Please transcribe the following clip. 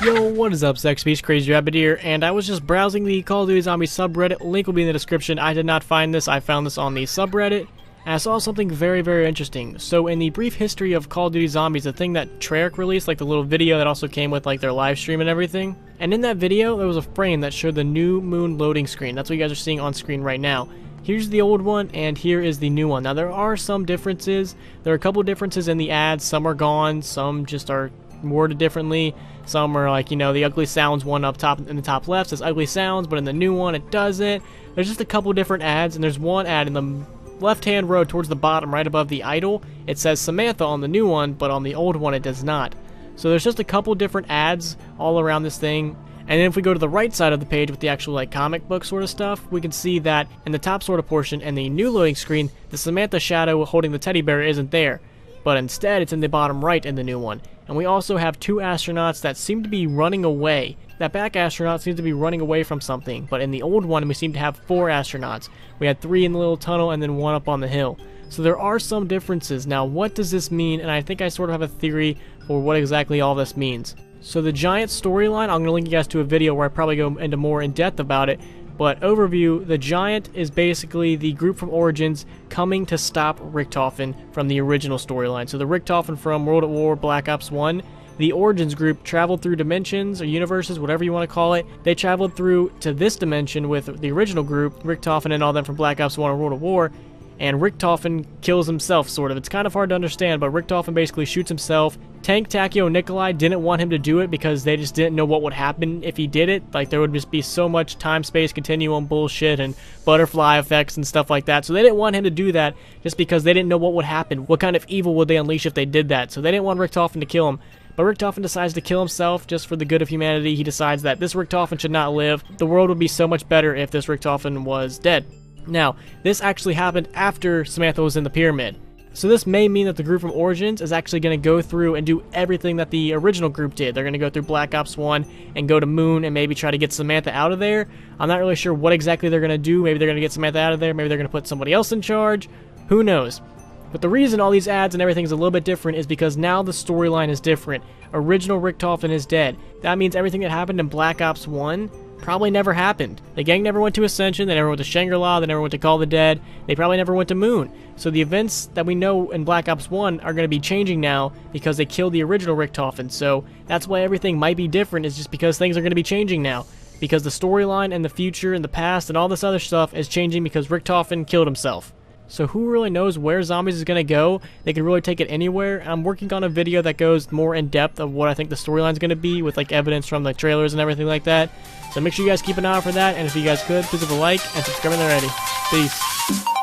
Yo, what is up, Sex Beast Crazy Rabbit here, and I was just browsing the Call of Duty Zombies subreddit. Link will be in the description. I did not find this. I found this on the subreddit, and I saw something very, very interesting. So in the brief history of Call of Duty Zombies, the thing that Treyarch released, like the little video that also came with like their live stream and everything, and in that video there was a frame that showed the new moon loading screen. That's what you guys are seeing on screen right now. Here's the old one, and here is the new one. Now there are some differences. There are a couple differences in the ads. Some are gone, some just are worded differently. Some are like, you know, the ugly sounds one up top in the top left says ugly sounds, but in the new one it doesn't. There's just a couple different ads, and there's one ad in the left hand row towards the bottom right above the idol. It says Samantha on the new one, but on the old one it does not. So there's just a couple different ads all around this thing. And then if we go to the right side of the page with the actual like comic book sort of stuff, we can see that in the top sort of portion and the new loading screen, the Samantha shadow holding the teddy bear isn't there, but instead it's in the bottom right in the new one. And we also have two astronauts that seem to be running away. That back astronaut seems to be running away from something, but in the old one we seem to have 4 astronauts. We had 3 in the little tunnel and then 1 up on the hill. So there are some differences. Now what does this mean? And I think I sort of have a theory for what exactly all this means. So the Giant storyline, I'm going to link you guys to a video where I probably go into more in depth about it, but overview, the Giant is basically the group from Origins coming to stop Richtofen from the original storyline. So the Richtofen from World at War Black Ops 1, the Origins group traveled through dimensions or universes, whatever you want to call it. They traveled through to this dimension with the original group, Richtofen and all them from Black Ops 1 or World at War, and Richtofen kills himself, sort of. It's kind of hard to understand, but Richtofen basically shoots himself. Tank Takeo Nikolai didn't want him to do it because they just didn't know what would happen if he did it. Like, there would just be so much time-space continuum bullshit and butterfly effects and stuff like that. So they didn't want him to do that just because they didn't know what would happen. What kind of evil would they unleash if they did that? So they didn't want Richtofen to kill him. But Richtofen decides to kill himself just for the good of humanity. He decides that this Richtofen should not live. The world would be so much better if this Richtofen was dead. Now, this actually happened after Samantha was in the pyramid. So this may mean that the group from Origins is actually going to go through and do everything that the original group did. They're going to go through Black Ops 1 and go to Moon and maybe try to get Samantha out of there. I'm not really sure what exactly they're going to do. Maybe they're going to get Samantha out of there. Maybe they're going to put somebody else in charge. Who knows? But the reason all these ads and everything is a little bit different is because now the storyline is different. Original Richtofen is dead. That means everything that happened in Black Ops 1 probably never happened. The gang never went to Ascension, they never went to Shangri-La, they never went to Call of the Dead, they probably never went to Moon. So the events that we know in Black Ops 1 are going to be changing now because they killed the original Richtofen. So that's why everything might be different, is just because things are going to be changing now. Because the storyline and the future and the past and all this other stuff is changing because Richtofen killed himself. So who really knows where Zombies is going to go? They could really take it anywhere. I'm working on a video that goes more in depth of what I think the storyline is going to be with like evidence from the trailers and everything like that. So make sure you guys keep an eye out for that, and if you guys could, please leave a like and subscribe when they're ready. Peace.